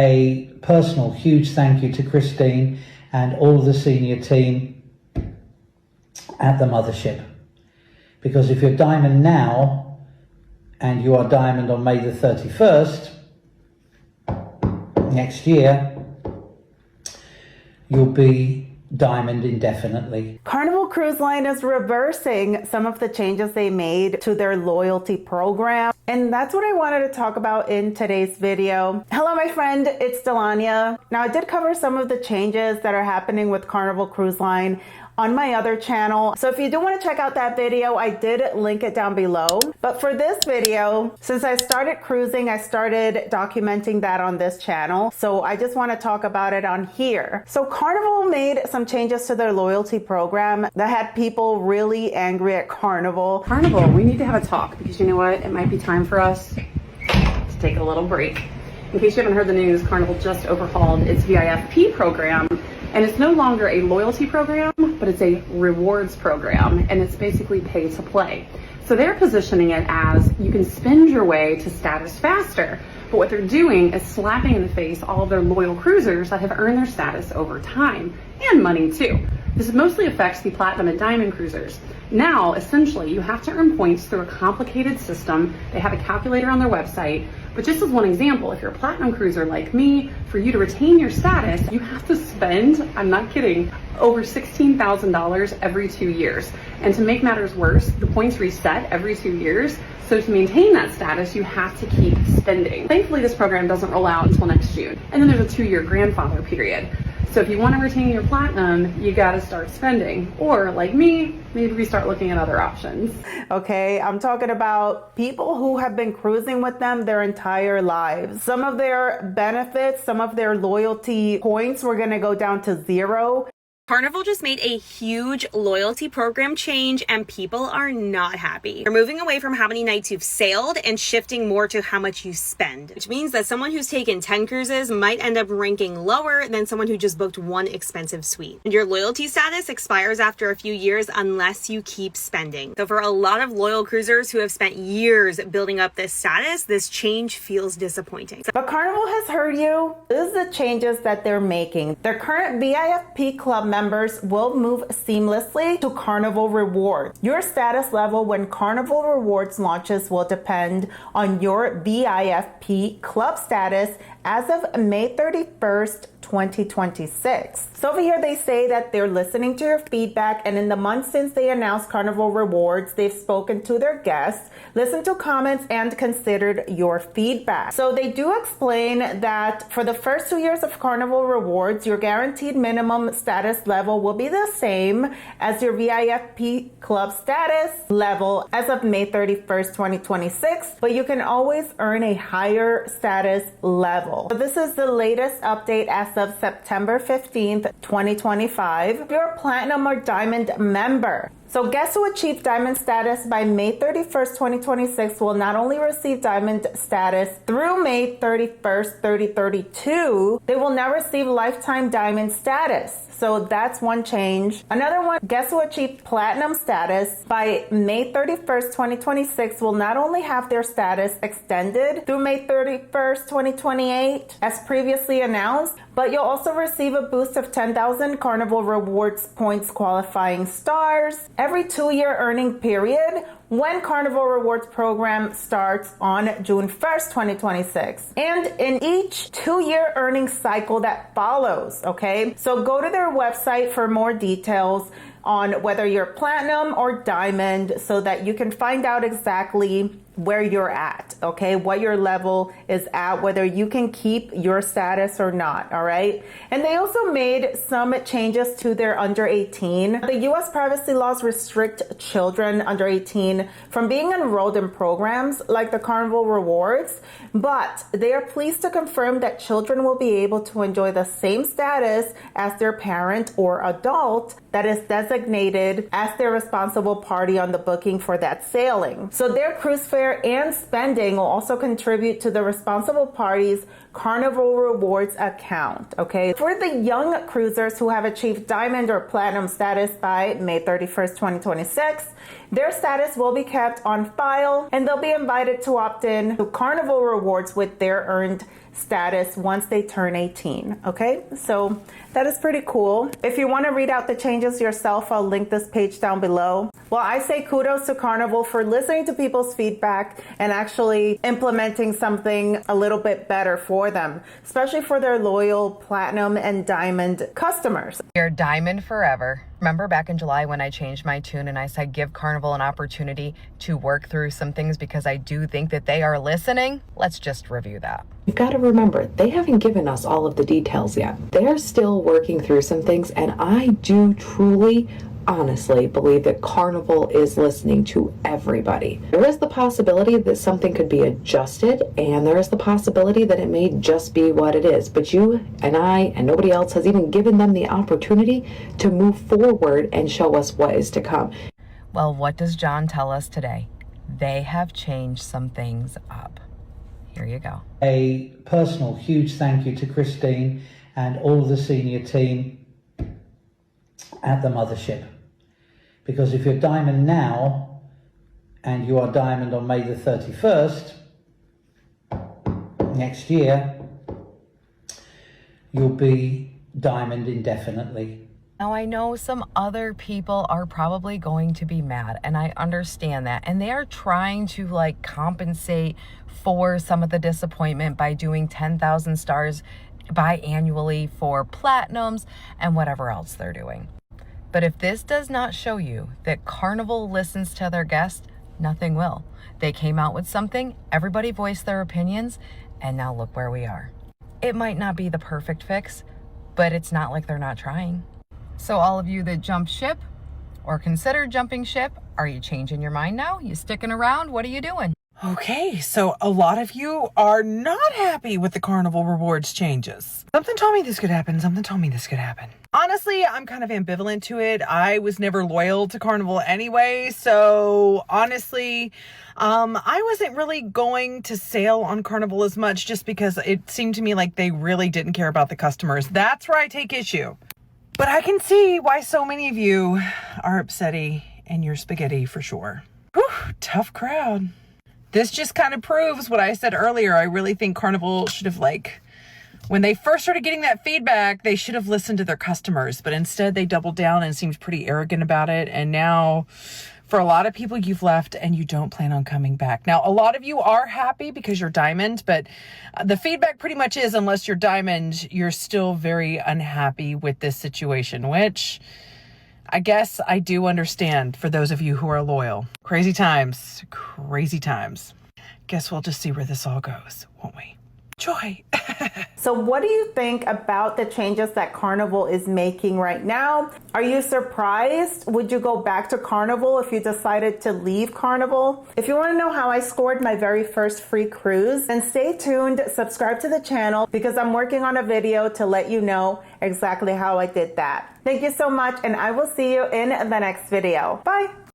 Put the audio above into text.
A personal huge thank you to Christine and all of the senior team at the mothership. Because if you're Diamond now and you are Diamond on May the 31st next year, you'll be Diamond indefinitely. Carnival Cruise Line is reversing some of the changes they made to their loyalty program. And that's what I wanted to talk about in today's video. Hello, my friend, it's Delania. Now, I did cover some of the changes that are happening with Carnival Cruise Line on my other channel. So if you do want to check out that video, I did link it down below. But for this video, since I started cruising, I started documenting that on this channel. So I just want to talk about it on here. So Carnival made some changes to their loyalty program that had people really angry at Carnival. Carnival, we need to have a talk because you know what? It might be time for us to take a little break. In case you haven't heard the news, Carnival just overhauled its VIFP program. And it's no longer a loyalty program, but it's a rewards program, and it's basically pay to play. So they're positioning it as you can spend your way to status faster, but what they're doing is slapping in the face all of their loyal cruisers that have earned their status over time, and money too. This mostly affects the Platinum and Diamond cruisers. Now, essentially, you have to earn points through a complicated system. They have a calculator on their website. But just as one example, if you're a Platinum cruiser like me, for you to retain your status, you have to spend, I'm not kidding, over $16,000 every 2 years. And to make matters worse, the points reset every 2 years. So to maintain that status, you have to keep spending. Thankfully, this program doesn't roll out until next June. And then there's a 2-year grandfather period. So if you want to retain your Platinum, you got to start spending. Or like me, maybe we start looking at other options. Okay, I'm talking about people who have been cruising with them their entire lives. Some of their benefits, some of their loyalty points were going to go down to 0. Carnival just made a huge loyalty program change and people are not happy. They're moving away from how many nights you've sailed and shifting more to how much you spend, which means that someone who's taken 10 cruises might end up ranking lower than someone who just booked one expensive suite. And your loyalty status expires after a few years unless you keep spending. So for a lot of loyal cruisers who have spent years building up this status, this change feels disappointing. But Carnival has heard you. This is the changes that they're making. Their current VIFP club members will move seamlessly to Carnival Rewards. Your status level when Carnival Rewards launches will depend on your VIFP club status as of May 31st, 2026. So over here they say that they're listening to your feedback, and in the months since they announced Carnival Rewards, they've spoken to their guests, listened to comments, and considered your feedback. So they do explain that for the first 2 years of Carnival Rewards, your guaranteed minimum status level will be the same as your VIFP club status level as of May 31st, 2026, but you can always earn a higher status level. So this is the latest update as of September 15th, 2025. If you're a Platinum or Diamond member, so guests who achieve Diamond status by May 31st, 2026 will not only receive Diamond status through May 31st, 2032, they will now receive lifetime Diamond status. So that's one change. Another one, guests who achieve Platinum status by May 31st, 2026 will not only have their status extended through May 31st, 2028, as previously announced, but you'll also receive a boost of 10,000 Carnival Rewards points qualifying stars every 2-year earning period when Carnival Rewards program starts on June 1st, 2026. And in each 2-year earning cycle that follows, okay? So go to their website for more details on whether you're Platinum or Diamond so that you can find out exactly where you're at, okay? What your level is at, whether you can keep your status or not, all right? And they also made some changes to their under 18. The US privacy laws restrict children under 18 from being enrolled in programs like the Carnival Rewards, but they are pleased to confirm that children will be able to enjoy the same status as their parent or adult that is designated as their responsible party on the booking for that sailing. So their cruise fare and spending will also contribute to the responsible party's Carnival Rewards account, okay? For the young cruisers who have achieved Diamond or Platinum status by May 31st, 2026, their status will be kept on file and they'll be invited to opt in to Carnival Rewards with their earned status once they turn 18. Okay, so that is pretty cool. If you want to read out the changes yourself, I'll link this page down below. Well, I say kudos to Carnival for listening to people's feedback and actually implementing something a little bit better for them, especially for their loyal platinum and diamond customers. You're diamond forever. Remember back in July when I changed my tune and I said give Carnival an opportunity to work through some things because I do think that they are listening? Let's just review that. You've got to remember, they haven't given us all of the details yet. They're still working through some things, and I do truly, honestly believe that Carnival is listening to everybody. There is the possibility that something could be adjusted, and there is the possibility that it may just be what it is. But you and I and nobody else has even given them the opportunity to move forward and show us what is to come. Well, what does John tell us today? They have changed some things up. Here you go. A personal huge thank you to Christine and all of the senior team at the mothership. Because if you're diamond now and you are diamond on May the 31st next year, you'll be diamond indefinitely. Now, I know some other people are probably going to be mad, and I understand that. And they are trying to like compensate for some of the disappointment by doing 10,000 stars biannually for platinums and whatever else they're doing. But if this does not show you that Carnival listens to their guests, nothing will. They came out with something, everybody voiced their opinions, and now look where we are. It might not be the perfect fix, but it's not like they're not trying. So all of you that jumped ship or considered jumping ship, are you changing your mind now? You sticking around? What are you doing? Okay, so a lot of you are not happy with the Carnival rewards changes. Something told me this could happen. Something told me this could happen. Honestly, I'm kind of ambivalent to it. I was never loyal to Carnival anyway, so honestly, I wasn't really going to sail on Carnival as much just because it seemed to me like they really didn't care about the customers. That's where I take issue. But I can see why so many of you are upsetty and you're spaghetti for sure. Whew, tough crowd. This just kind of proves what I said earlier. I really think Carnival should have, like, when they first started getting that feedback, they should have listened to their customers. But instead, they doubled down and seemed pretty arrogant about it. And now, for a lot of people, you've left and you don't plan on coming back. Now, a lot of you are happy because you're diamond, but the feedback pretty much is, unless you're diamond, you're still very unhappy with this situation, which I guess I do understand for those of you who are loyal. Crazy times, crazy times. Guess we'll just see where this all goes, won't we? Joy. So what do you think about the changes that Carnival is making right now? Are you surprised? Would you go back to Carnival if you decided to leave Carnival? If you want to know how I scored my very first free cruise, then stay tuned, subscribe to the channel because I'm working on a video to let you know exactly how I did that. Thank you so much, and I will see you in the next video. Bye.